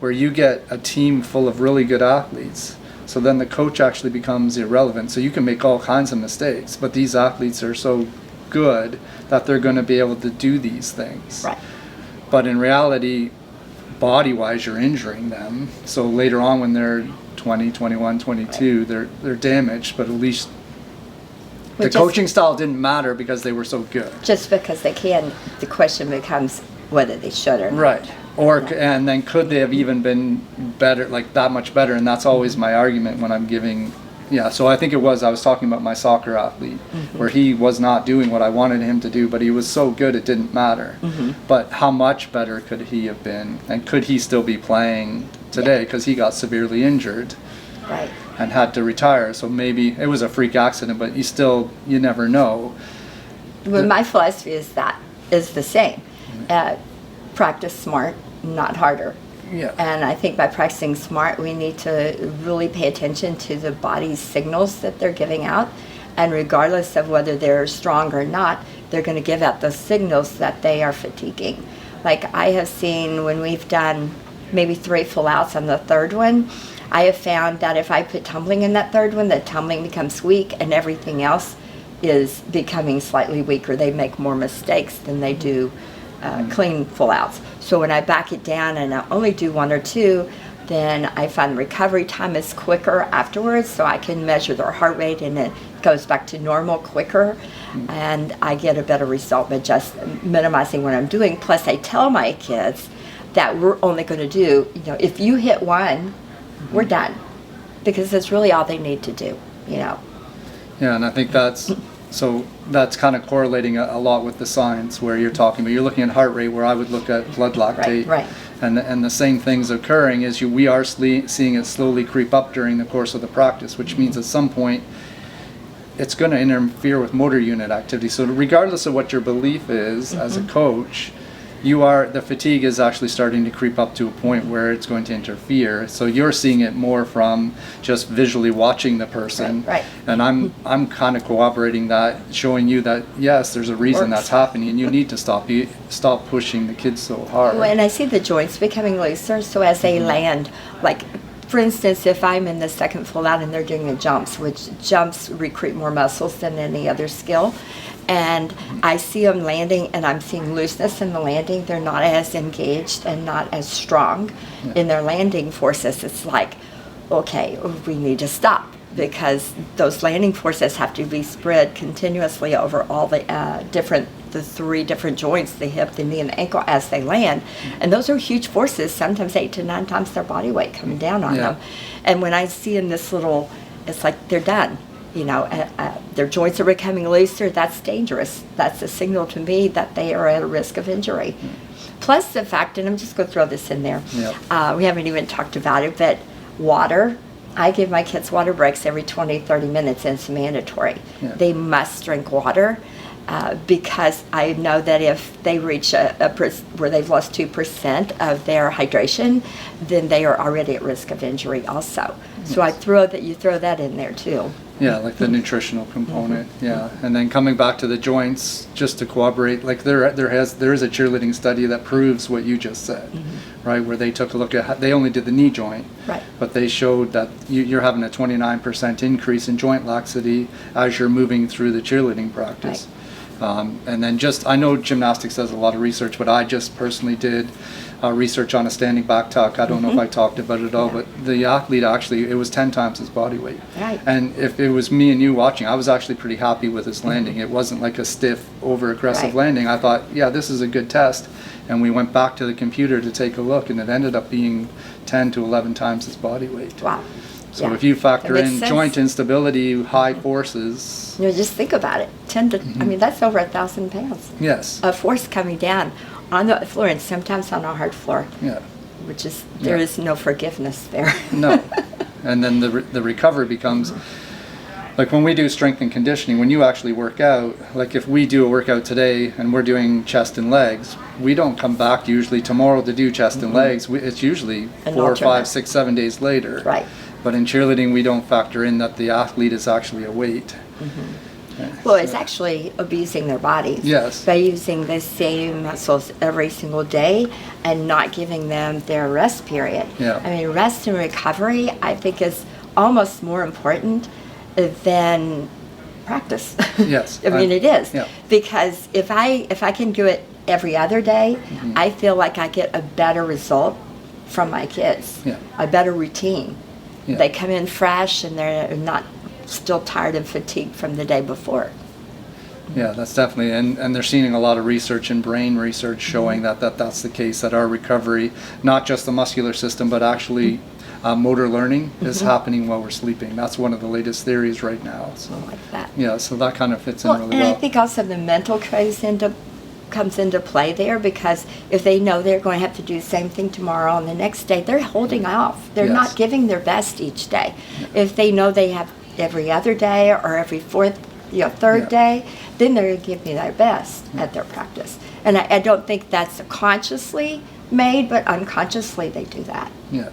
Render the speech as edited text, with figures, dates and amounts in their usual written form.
where you get a team full of really good athletes. So then the coach actually becomes irrelevant. So you can make all kinds of mistakes, but these athletes are so good that they're going to be able to do these things. Right. But in reality, body-wise, you're injuring them. So later on when they're 20, 21, 22, they're damaged, but at least the coaching style didn't matter because they were so good. Just because they can, the question becomes whether they should or not. Right. And then could they have even been better, like that much better? And that's always my argument when I'm giving. Yeah, so I think I was talking about my soccer athlete, where he was not doing what I wanted him to do, but he was so good it didn't matter. But how much better could he have been? And could he still be playing today? Because he got severely injured. Right. And had to retire. So maybe it was a freak accident, but you never know. Well, my philosophy is the same. Practice smart, not harder. Yeah. And I think by practicing smart, we need to really pay attention to the body's signals that they're giving out. And regardless of whether they're strong or not, they're going to give out those signals that they are fatiguing. Like I have seen when we've done maybe 3 full outs on the third one, I have found that if I put tumbling in that third one, the tumbling becomes weak and everything else is becoming slightly weaker. They make more mistakes than they do clean full outs. So when I back it down and I only do 1 or 2, then I find recovery time is quicker afterwards, so I can measure their heart rate and it goes back to normal quicker, and I get a better result by just minimizing what I'm doing. Plus I tell my kids that we're only going to do, if you hit 1, we're done, because that's really all they need to do, Yeah, and I think that's kind of correlating a lot with the science where you're talking about. You're looking at heart rate, where I would look at blood lactate. Right. And the same things occurring is we are seeing it slowly creep up during the course of the practice, which means at some point it's going to interfere with motor unit activity. So regardless of what your belief is as a coach, the fatigue is actually starting to creep up to a point where it's going to interfere. So you're seeing it more from just visually watching the person. Right. And I'm kind of corroborating that, showing you that yes, there's a reason that's happening, and you need to stop pushing the kids so hard. Well, and I see the joints becoming looser, so as they land, like for instance, if I'm in the second full out and they're doing the jumps, which jumps recruit more muscles than any other skill, and I see them landing and I'm seeing looseness in the landing, they're not as engaged and not as strong in their landing forces. It's like, okay, we need to stop, because those landing forces have to be spread continuously over all the 3 different joints, the hip, the knee, and the ankle, as they land. And those are huge forces, sometimes 8 to 9 times their body weight coming down on them. And when I see in this little, it's like they're done. Their joints are becoming looser. That's dangerous. That's a signal to me that they are at a risk of injury. Plus the fact, and I'm just going to throw this in there, we haven't even talked about it, but water. I give my kids water breaks every 20, 30 minutes, and it's mandatory. They must drink water, because I know that if they reach where they've lost 2% of their hydration, then they are already at risk of injury also. So you throw that in there too. Yeah, like the nutritional component. And then coming back to the joints, just to corroborate, like there is a cheerleading study that proves what you just said, right? Where they took a look at, they only did the knee joint, right? But they showed that you're having a 29% increase in joint laxity as you're moving through the cheerleading practice. Right. And then I know gymnastics does a lot of research, but I just personally did research on a standing back tuck. I don't know if I talked about it at all, but the athlete actually, it was 10 times his body weight. Right. And if it was me and you watching, I was actually pretty happy with his landing. It wasn't like a stiff, over-aggressive landing. I thought, yeah, this is a good test. And we went back to the computer to take a look, and it ended up being 10 to 11 times his body weight. Wow. So if you factor in joint instability, high forces. Just think about it. 10 to, I mean, that's over 1,000 pounds. Yes. Of force coming down on the floor, and sometimes on a hard floor. Yeah. Which is, there is no forgiveness there. No. And then the recovery becomes, like when we do strength and conditioning, when you actually work out, like if we do a workout today and we're doing chest and legs, we don't come back usually tomorrow to do chest and legs. It's usually 4, 5, 6, 7 days later. Right. But in cheerleading, we don't factor in that the athlete is actually a weight. Well, it's actually abusing their bodies. Yes. By using the same muscles every single day and not giving them their rest period. Yeah. I mean, rest and recovery, I think, is almost more important than practice. Yes. I mean, it is. Yeah. Because if I can do it every other day, Mm-hmm. I feel like I get a better result from my kids. Yeah. A better routine. Yeah. They come in fresh and they're not still tired and fatigued from the day before. Yeah, that's definitely, and they're seeing a lot of research and brain research showing that's the case, that our recovery, not just the muscular system, but actually motor learning is happening while we're sleeping. That's one of the latest theories right now. So, Like that. yeah, so that kind of fits in Well, really and well. I think also the mental comes into play there, because if they know they're going to have to do the same thing tomorrow and the next day, they're holding off. They're Yes. not giving their best each day. If they know they have every other day or every third Yeah. day, then they're going to give me their best at their practice. And I don't think that's consciously made, but unconsciously they do that. Yeah.